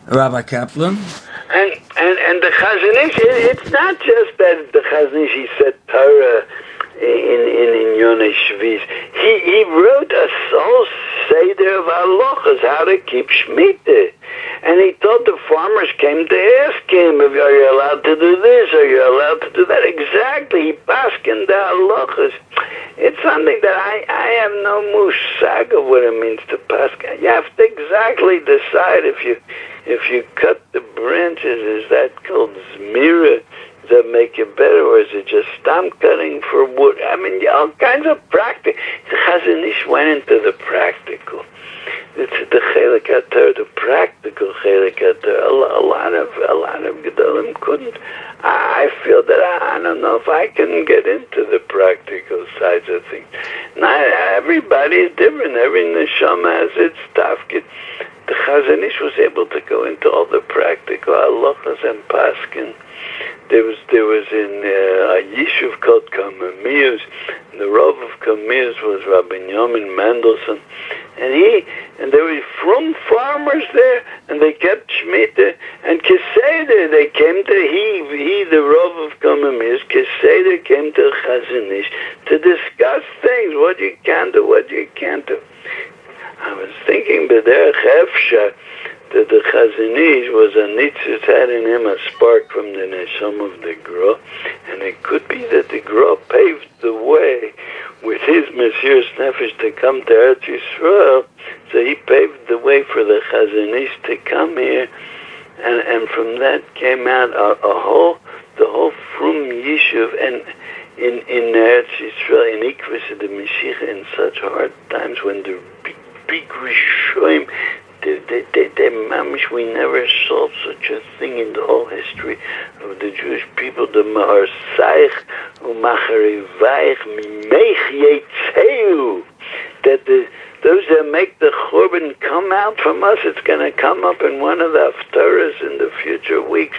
Rabbi Kaplan. And the chazon ish, it's not just that the chazon ish, he said Torah in Yonah Shviz. He wrote a whole seder of halachas, how to keep Shemitah. And he told the farmers came to ask him, are you allowed to do this? Are you allowed to do that? Exactly. He paskined the halachas. It's something that I have no mushag of what it means to paskin. You have to exactly decide if you cut the branches, is that called zmira? Does that make it better, or is it just stump cutting for wood? I mean, all kinds of practical. The chazon ish went into the practical. It's the chelik haTorah, the practical chelik haTorah. A lot of gedolim couldn't. I feel that I don't know if I can get into the practical sides of things. Not everybody is different. Every neshama has its tafkid. The chazon ish was able to go into all the practical halachas and paskin. There was in a yishuv called Kamamius, and the Rav of Kamamius was Rabbi Yomin Mendelssohn, and there were from farmers there, and they kept Shemitah, and Keseder, they came to, he the Rav of Kamamius, Keseder came to chazon ish to discuss things, what you can do, what you can't do. I was thinking, B'derech Hefsha, that the chazon ish was a nitzis, had in him a spark from the neshama of the Gra, and it could be that the Gra paved the way with his Mesiras Nefesh to come to Eretz Yisrael, so he paved the way for the chazon ish to come here, and from that came out the whole Frum Yishuv, and in Eretz Yisrael, in Ikvis of the Mashiach, in such hard times when the big Rishoim, they mamish, we never saw such a thing in the whole history of the Jewish people. The Mahar Saich u'Macharivaich Mimech Yetzeu, that those that make the Churban come out from us. It's going to come up in one of the Haftarahs in the future weeks,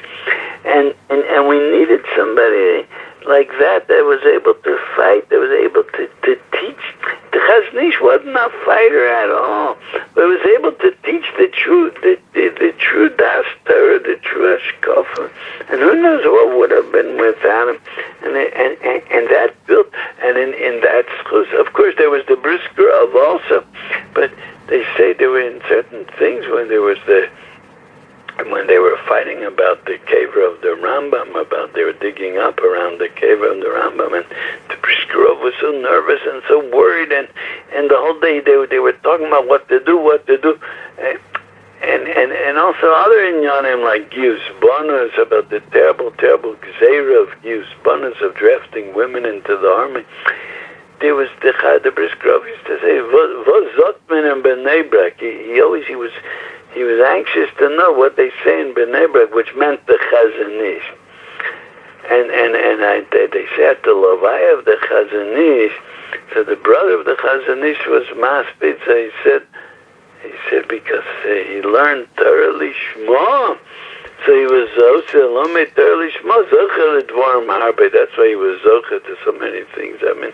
and we needed somebody like that was able to fight, that was able to teach. The chazon ish wasn't a fighter at all, but was able to teach the true Das Torah, the true Hashkafa. And who knows what would have been without him. And that built, and in that schus, of course there was the brisker of also, but they say there were in certain things when there was when they were fighting about the cave of the Rambam, they were digging up around the cave of the Rambam, and the Briskerov was so nervous and so worried, and the whole day they were talking about what to do, and also other inyanim like Gius Bonus, about the terrible gzeira of Gius Bonus, of drafting women into the army. There was the Briskerov used to say, "Vos zotmen in Bnei Brak." He was anxious to know what they say in Bnei Brak, which meant the chazon ish. And they said the Levi of the chazon ish. So the brother of the chazon ish was maspid. So he said because he learned Torah Lishma. So he was Zocher, Lomed Torah Lishma, Zocher L'Dvar Marbe. That's why he was Zocher to so many things. I mean,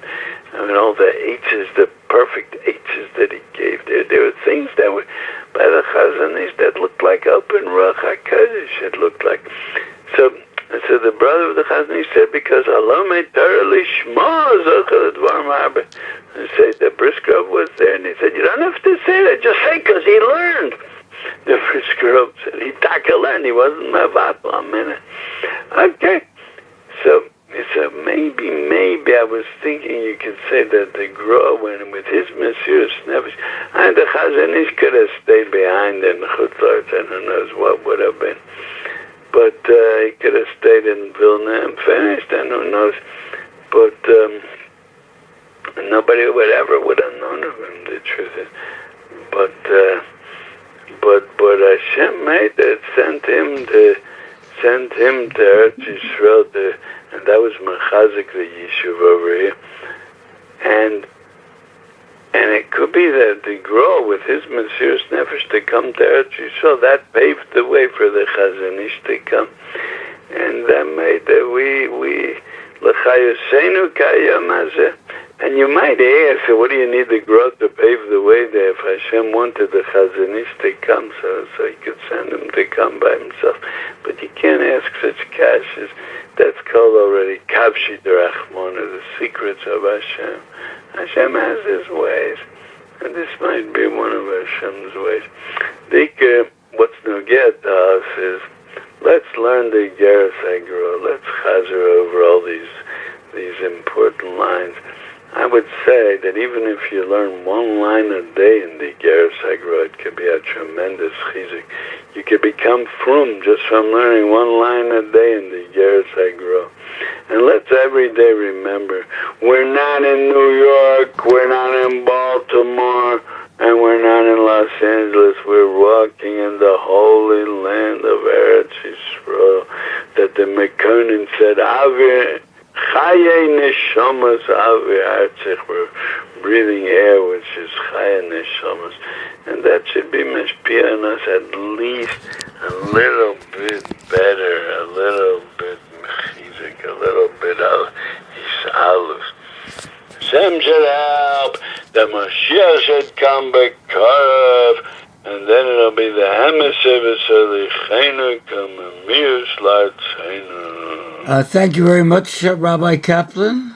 all the H's, the perfect H's that he gave. There were things that were by the chazon ish that looked like open Ruach HaKodesh. It looked like. So the brother of the chazon ish said, because Lomed Torah Lishma, Zocher L'Dvar Marbe. He said the Briskerov was there, and he said, you don't have to say that, just say because he learned. The Briskerov said he taka learned, he wasn't mevat a minute. Okay, so maybe I was thinking you could say that the Gra went with his Mesiras Nefesh, and the chazon ish could have stayed behind in Chutzlaretz, and who knows what would have been. But he could have stayed in Vilna and finished, and who knows. But nobody would have known of him, the truth is. But Hashem made it, sent him to Eretz Yisrael, and that was Mechazik, the Yishuv over here. And it could be that the Gra, with his Mesiras Nefesh to come to Eretz Yisrael, that paved the way for the chazon ish to come. And that made that we L'chayosenu kayom hazeh. And you might ask, what do you need the Gra to pave the way there if Hashem wanted the chazon ish to come, so he could send him to come by himself. But you can't ask such kashas. That's called already Kavshi Derachmona, the secrets of Hashem. Hashem has his ways, and this might be one of Hashem's ways. What's Nogeh to us is, let's learn the Geras Hagro. Let's chazer over all these important lines. I would say that even if you learn one line a day in the Geras Hagro, it could be a tremendous chizuk. You could become frum just from learning one line a day in the Geras Hagro. And let's every day remember, we're not in New York, we're not in Baltimore, and we're not in Los Angeles. We're walking in the holy land of Eretz Yisrael, that the Mekonim said, Avir Chaye Neshamas Avir Artzich. We're breathing air which is Chaye Neshamas, and that should be mashpia on us at least a little bit better, a little bit mechizik, a little bit of Hisalus. Hashem should help, the Mashiach should come b'karav, and then it'll be the Hamasev Salichenu Kamamius Lartzenu. Thank you very much, Rabbi Kaplan.